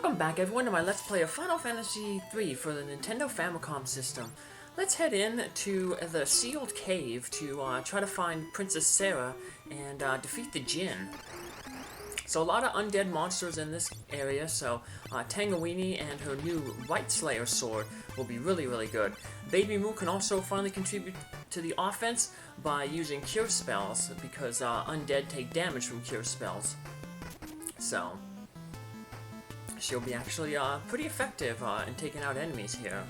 Welcome back everyone to my Let's Play of Final Fantasy III for the Nintendo Famicom system. Let's head in to the sealed cave to try to find Princess Sara and defeat the djinn. So a lot of undead monsters in this area, so Tangeweenie and her new Right Slayer sword will be really good. Baby Moo can also finally contribute to the offense by using cure spells, because undead take damage from cure spells. So she'll be actually pretty effective in taking out enemies here.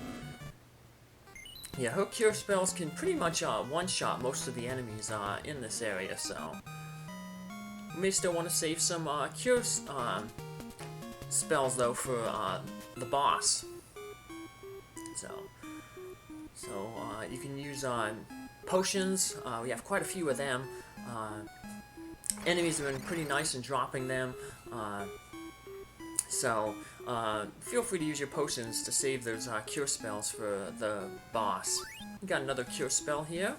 Yeah, her cure spells can pretty much one-shot most of the enemies in this area, so you may still want to save some cure spells, though, for the boss. So you can use potions. We have quite a few of them. Enemies have been pretty nice in dropping them. So feel free to use your potions to save those cure spells for the boss. We got another cure spell here.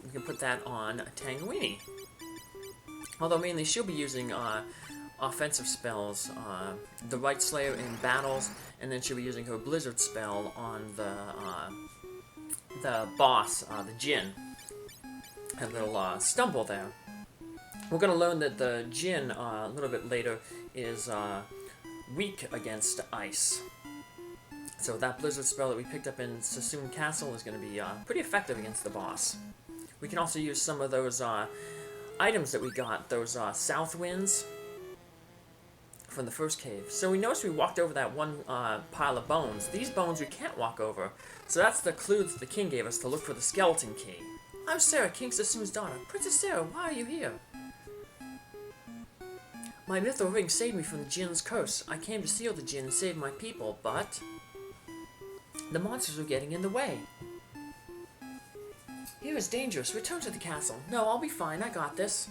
We can put that on Tangeweenie. Although mainly she'll be using offensive spells, the Right Slayer in battles, and then she'll be using her Blizzard spell on the boss, the djinn. A little stumble there. We're going to learn that the djinn a little bit later is weak against ice. So that Blizzard spell that we picked up in Sassoon Castle is going to be pretty effective against the boss. We can also use some of those items that we got, those south winds from the first cave. So we noticed we walked over that one pile of bones. These bones we can't walk over. So that's the clue that the king gave us to look for the skeleton key. I'm Sara, King Sassoon's daughter. Princess Sara, why are you here? My mythril ring saved me from the djinn's curse. I came to seal the djinn and save my people, but the monsters are getting in the way. Here is dangerous. Return to the castle. No, I'll be fine. I got this.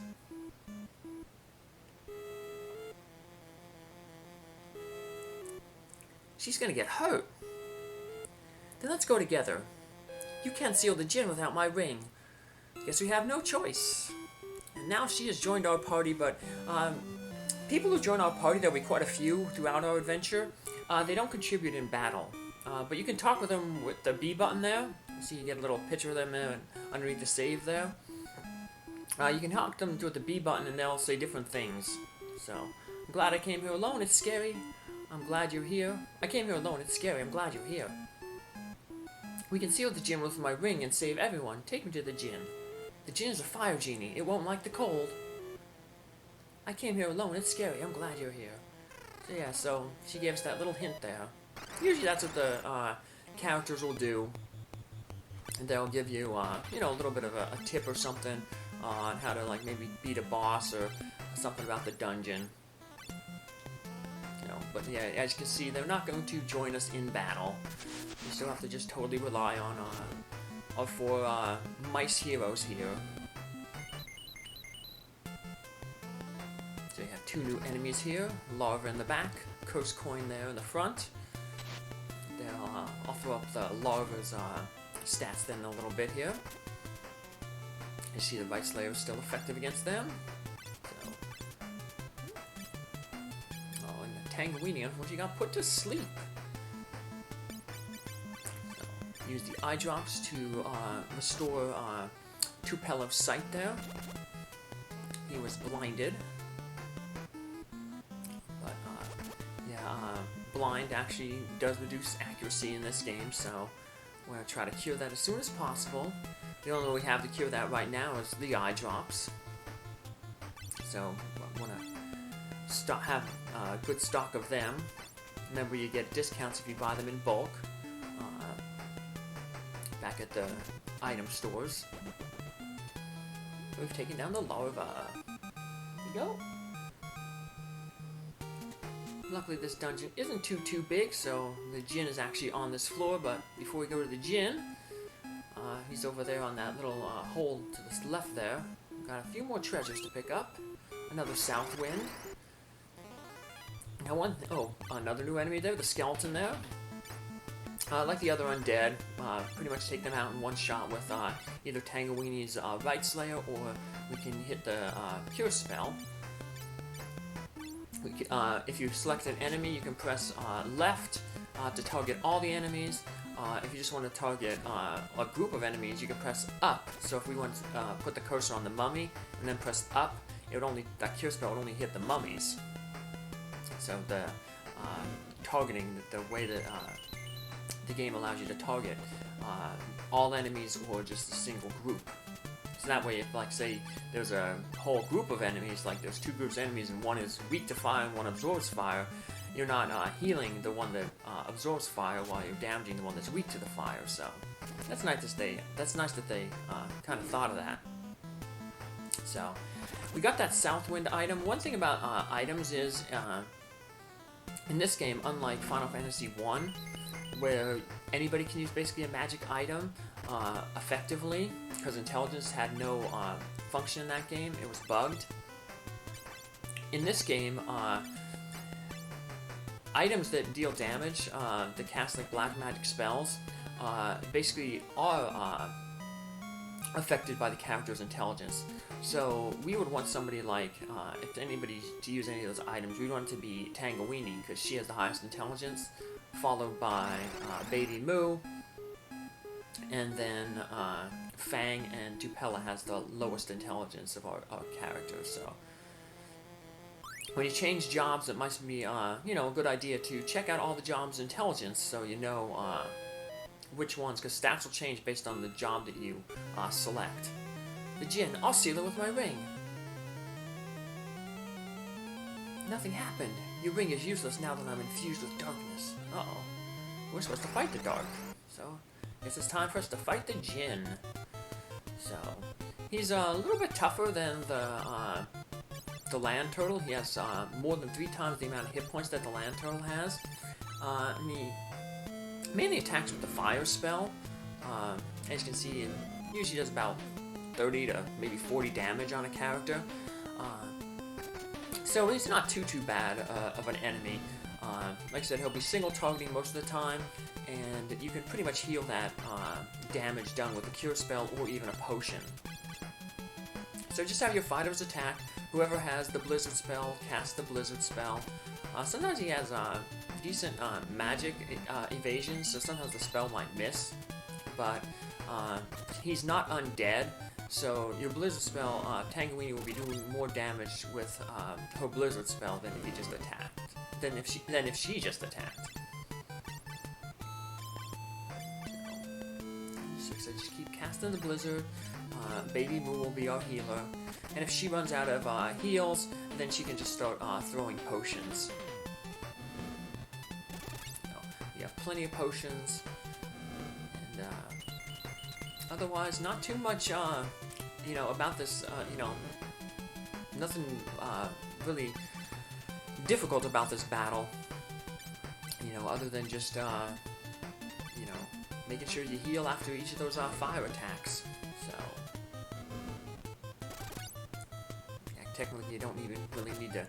She's gonna get hurt. Then let's go together. You can't seal the djinn without my ring. Guess we have no choice. And now she has joined our party, but people who join our party, there'll be quite a few throughout our adventure. They don't contribute in battle. But you can talk with them with the B button there. See, you get a little picture of them there underneath the save there. You can talk to them with the B button and they'll say different things. So, I'm glad I came here alone, it's scary. I'm glad you're here. I came here alone, it's scary, I'm glad you're here. We can seal the djinn with my ring and save everyone. Take me to the djinn. The djinn is a fire genie, it won't like the cold. I came here alone, it's scary, I'm glad you're here. So yeah, so she gave us that little hint there. Usually that's what the characters will do. And they'll give you, you know, a little bit of a tip or something on how to, like, maybe beat a boss or something about the dungeon. You know, but yeah, as you can see, they're not going to join us in battle. We still have to just totally rely on our four mice heroes here. So you have two new enemies here, Larva in the back, Curse Coin there in the front. I'll throw up the Larva's stats then a little bit here. You see the Right Slayer is still effective against them. So. Oh, and the Tangeweenie, unfortunately, got put to sleep. So, use the eye drops to restore Tupelo's sight there. He was blinded. But, yeah, blind actually does reduce accuracy in this game, so we're going to try to cure that as soon as possible. The only way we have to cure that right now is the eye drops. So, we want to have a good stock of them. Remember, you get discounts if you buy them in bulk. Back at the item stores. We've taken down the larva. There you go. Luckily this dungeon isn't too big, so the djinn is actually on this floor, but before we go to the djinn, he's over there on that little hole to the left there. We've got a few more treasures to pick up. Another south wind. Now another new enemy there, the skeleton there. Like the other undead, pretty much take them out in one shot with either Tangeweenie's Right Slayer, or we can hit the Cure spell. We if you select an enemy, you can press left to target all the enemies. If you just want to target a group of enemies, you can press up. So if we want to put the cursor on the mummy and then press up, that cure spell would only hit the mummies. So the targeting, the way that the game allows you to target all enemies or just a single group. So that way, if, like, say, there's a whole group of enemies, like there's two groups of enemies and one is weak to fire and one absorbs fire, you're not healing the one that absorbs fire while you're damaging the one that's weak to the fire. So that's nice that they kind of thought of that. So we got that Southwind item. One thing about items is in this game, unlike Final Fantasy 1, where anybody can use basically a magic item effectively, because intelligence had no function in that game, it was bugged. In this game, items that deal damage, that cast like black magic spells, basically are affected by the character's intelligence. So we would want somebody like, if anybody to use any of those items, we'd want it to be Tangeweenie, because she has the highest intelligence, followed by Baby Moo, and then Fang and Tupelo has the lowest intelligence of our characters. So when you change jobs, it might be a good idea to check out all the jobs' intelligence, so you know which ones, because stats will change based on the job that you select. The djinn, I'll seal it with my ring. Nothing happened. Your ring is useless now that I'm infused with darkness. Uh-oh. We're supposed to fight the dark. So, guess it's time for us to fight the djinn. So, he's a little bit tougher than the land turtle. He has more than 3 times the amount of hit points that the land turtle has. And he mainly attacks with the fire spell. As you can see, it usually does about 30 to maybe 40 damage on a character. So he's not too bad of an enemy. Like I said, he'll be single targeting most of the time, and you can pretty much heal that damage done with a cure spell or even a potion. So just have your fighters attack. Whoever has the blizzard spell, cast the blizzard spell. Sometimes he has decent magic evasion, so sometimes the spell might miss. But he's not undead, so your blizzard spell, Tangeweenie will be doing more damage with her blizzard spell than if he just attacked. Than if she just attacked. So just keep casting the blizzard. Baby Moo will be our healer, and if she runs out of heals, then she can just start throwing potions. You have plenty of potions, and otherwise not too much, about this. Nothing really difficult about this battle. Other than just making sure you heal after each of those fire attacks. So, yeah, technically you don't even really need to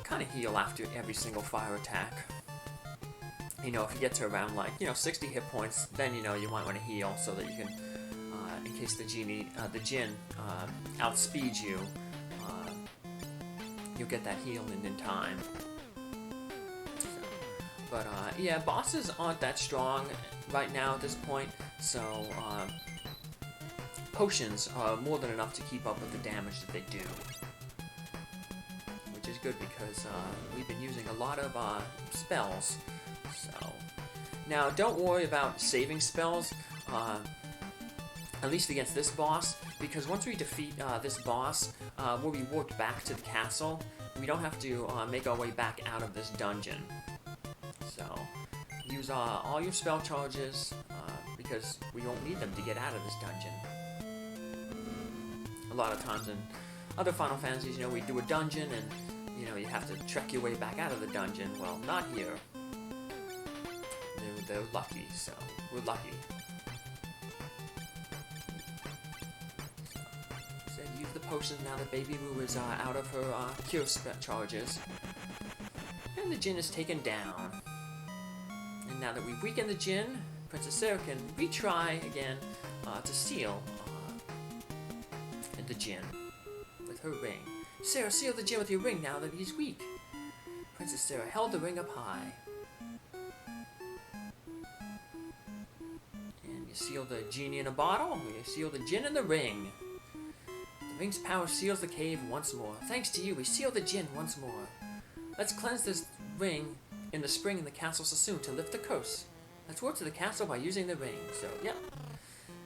kind of heal after every single fire attack. If you get to around 60 hit points, then you might want to heal so that you can, in case the djinn outspeeds you, you'll get that heal in time. But yeah, bosses aren't that strong right now at this point, so potions are more than enough to keep up with the damage that they do. Which is good because we've been using a lot of spells. So now don't worry about saving spells, at least against this boss, because once we defeat this boss, we'll be warped back to the castle. We don't have to make our way back out of this dungeon. So use all your spell charges, because we won't need them to get out of this dungeon. A lot of times in other Final Fantasies, we do a dungeon and, you have to trek your way back out of the dungeon. Well, not here. They're lucky, so we're lucky. So use the potions now that Baby Moo is out of her cure charges. And the djinn is taken down. And now that we've weakened the djinn, Princess Sara can retry again to seal the djinn with her ring. Sara, seal the djinn with your ring now that he's weak. Princess Sara held the ring up high. And you seal the genie in a bottle. You seal the djinn in the ring. The ring's power seals the cave once more. Thanks to you, we seal the djinn once more. Let's cleanse this ring in the spring in the castle Sassoon to lift the curse. Let's work to the castle by using the ring. So, yep.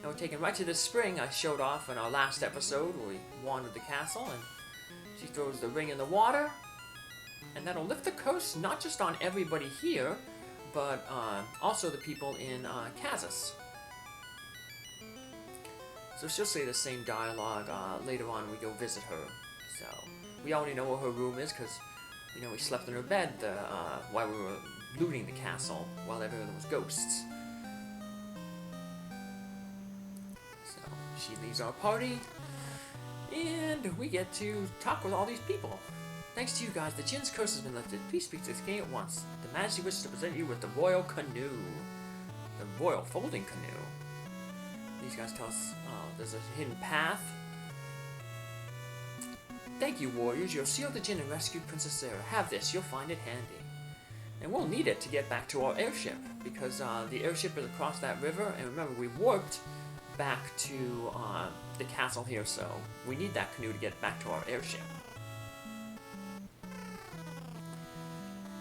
Now we're taken right to this spring I showed off in our last episode where we wandered the castle, and she throws the ring in the water, and that'll lift the curse not just on everybody here, but also the people in Kansas. So she'll say the same dialogue later on when we go visit her. So we already know where her room is because, you know, we slept in her bed while we were looting the castle while everyone was ghosts. So she leaves our party, and we get to talk with all these people. Thanks to you guys, the djinn's curse has been lifted. Please speak to the king at once. The Majesty wishes to present you with the royal canoe. The royal folding canoe. These guys tell us there's a hidden path. Thank you, warriors. You have sealed the djinn and rescued Princess Sara. Have this. You'll find it handy. And we'll need it to get back to our airship, because the airship is across that river, and remember, we warped back to the castle here, so we need that canoe to get back to our airship.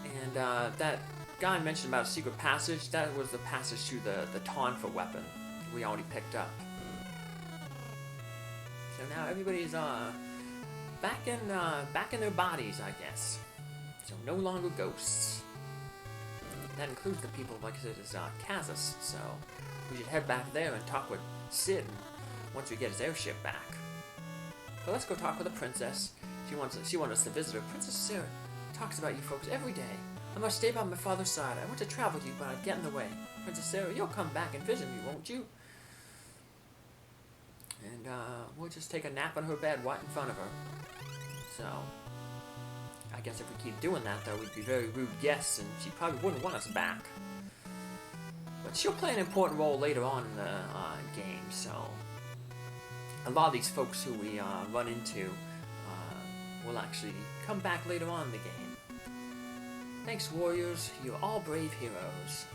And that guy mentioned about a secret passage. That was the passage to the taunt for weapon we already picked up. So now everybody's back in their bodies, I guess. So no longer ghosts. That includes the people, like I said, is Kansas. So we should head back there and talk with Sid once we get his airship back. So let's go talk with the princess. She wants us to visit her. Princess Sara talks about you folks every day. I must stay by my father's side. I want to travel with you, but I'd get in the way. Princess Sara, you'll come back and visit me, won't you? And we'll just take a nap on her bed right in front of her. So I guess if we keep doing that, though, we'd be very rude guests, and she probably wouldn't want us back. But she'll play an important role later on in the game, so a lot of these folks who we run into will actually come back later on in the game. Thanks, warriors. You're all brave heroes.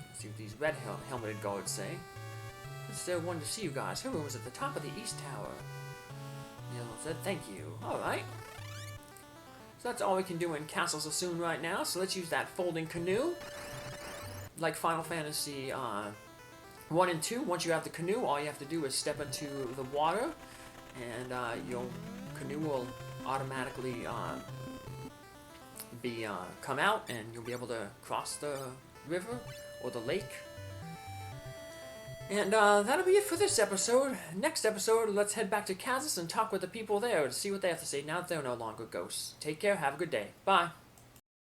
Let's see what these red helmeted guards say. Princess Sara wanted to see you guys. Her room was at the top of the East Tower. Neil said thank you. Alright. So that's all we can do in Castle Sassoon right now, so let's use that folding canoe. Like Final Fantasy 1 and 2, once you have the canoe, all you have to do is step into the water, and your canoe will automatically come out, and you'll be able to cross the river or the lake. And that'll be it for this episode. Next episode, let's head back to Kansas and talk with the people there to see what they have to say now that they're no longer ghosts. Take care, have a good day. Bye.